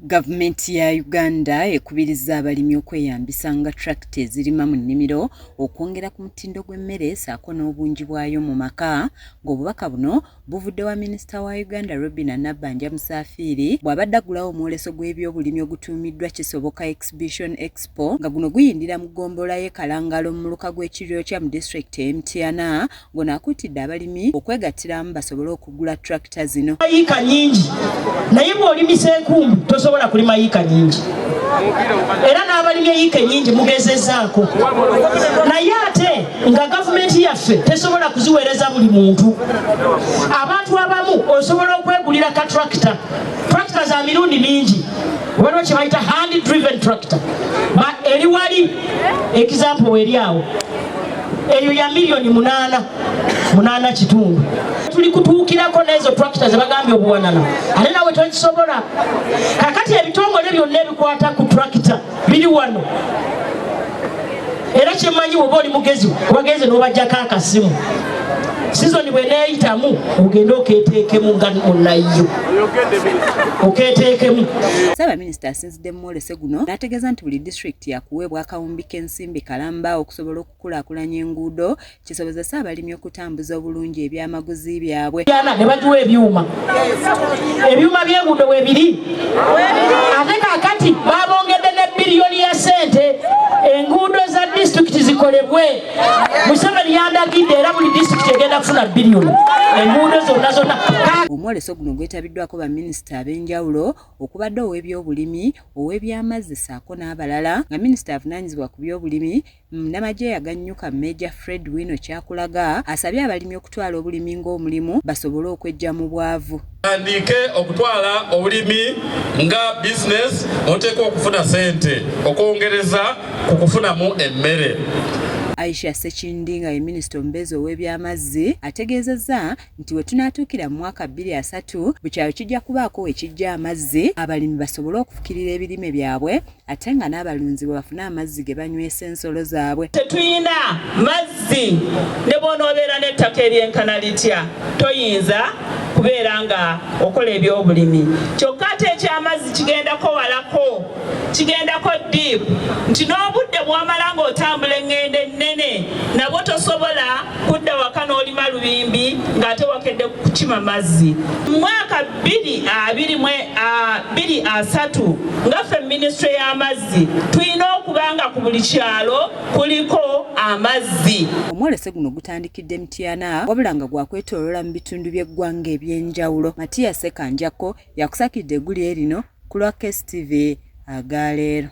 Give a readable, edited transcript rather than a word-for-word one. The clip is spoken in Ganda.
Gavumenti ya Uganda ekubiriza abalimi okweyambisa nga tractor ezirima mu nnimiro okwongera ku mutindo gw'emmere ssaako n'obungi bwayo mu maka, ng'obubaka buno buvudde wa Minisita wa Uganda Nabbanja Musafiri bw'abadde aggulawo omwoleso gw'ebyobulimi ogutuumiddwa Kisoboka Exhibition Expo nga guno guyindira mu ggombolola y'e Kalangalo mu muluka gw'ekiriro kya mu disitulikiti y'Mtyana, ngono akuutidde abalimi okwegattiramu basobole okugula tractor zino. Yiika nyingi naye bw'olimisa enkumbi tosobola kulima yiika nyingi, era n'abalimi yiika nyingi mugezezzaako, naye ate nga gavumenti yaffe tesobola kuziweereza buli muntu. Abantu abamu osobola okwegulira ka tractor za mirundi mingi, waliwo kye bayita hand driven tractor eri wali example eri awo eyo ya milioni 8 kitundu. Tuli kutuukirako n'ezo tractor ze bagambye obuwanana, ate nawe tokisobola. Kakati ebitongole byonna ebikwata ku tractor biri wano, era kyemmanyi oba oli mugezi wagenze n'obajjako akasimu, sizoni bweneeyitamu ogende okeeteekemu nga munayo okeeteekemu. Ssaabaminisita asinzidde mu mwolese guno n'ategeeza nti buli disitulikiti yakuweebwa akawumbi k'ensimbi kalamba okusobola okukulaakulanya enguudo kisobozese abalimi okutambuza obulungi ebyamaguzi byabwe. Ne bagiwa ebyuma by'enguudo weebiri, ate kaakati baabongedde ne biliyoni ya sente enguudo za disitulikiti zikolebwe. Museveni yandagidde era buli disitulikiti egenda kufuna biliyoni enguudo zonna. Omwoleso guno gwetabiddwako baminisita ab'enjawulo okubadde ow'ebyobulimi, ow'ebyamazzi ssaako n'abalala, nga minisita avunaanyizibwa ku byobulimi Nabbanja yagannyuka Major Fred Wino Kyakulaga asabye abalimi okutwala obulimi ng'omulimu basobole okweggya mu bwavu. Andike okutwala obulimi nga business oteekwa okufuna sente okwongereza ku kufunamu emmere. Aisha Sekindi nga ye minisita omubeezi ow'ebyamazzi ategeezezza nti we tunaatuukira mu mwaka 2030 buli kyalo kijja kubaako ekijja amazzi abalimi basobole okufukirira ebirime byabwe ate nga n'abalunzi bwe bafuna amazzi ge banywesa ensolo zaabwe. Tetuyina mazzi ne bw'onoobeera n'ettaka eryenkana litya toyinza kubeera nga okola ebyobulimi. Kyokka ate ekyamazzi kigendako walako, kigendako deep, nti n'obudde bw'amala ng'otambula eŋŋendo ennene nabwo tosobola kudda waka n'olima lubimbi ng'ate wakedde kukima mazzi. Mu mwaka 2023 ngaffe minisitule y'amazzi tulina okuba nga ku buli kyalo kuliko amazzi. Omwolese guno gutandikidde Mtyana wabula nga gwakwetoolola mu bitundu by'eggwanga eby'enjawulo. Matiya Sekanjako yakusakidde eggulire lino ku lwa KSTV agaleero.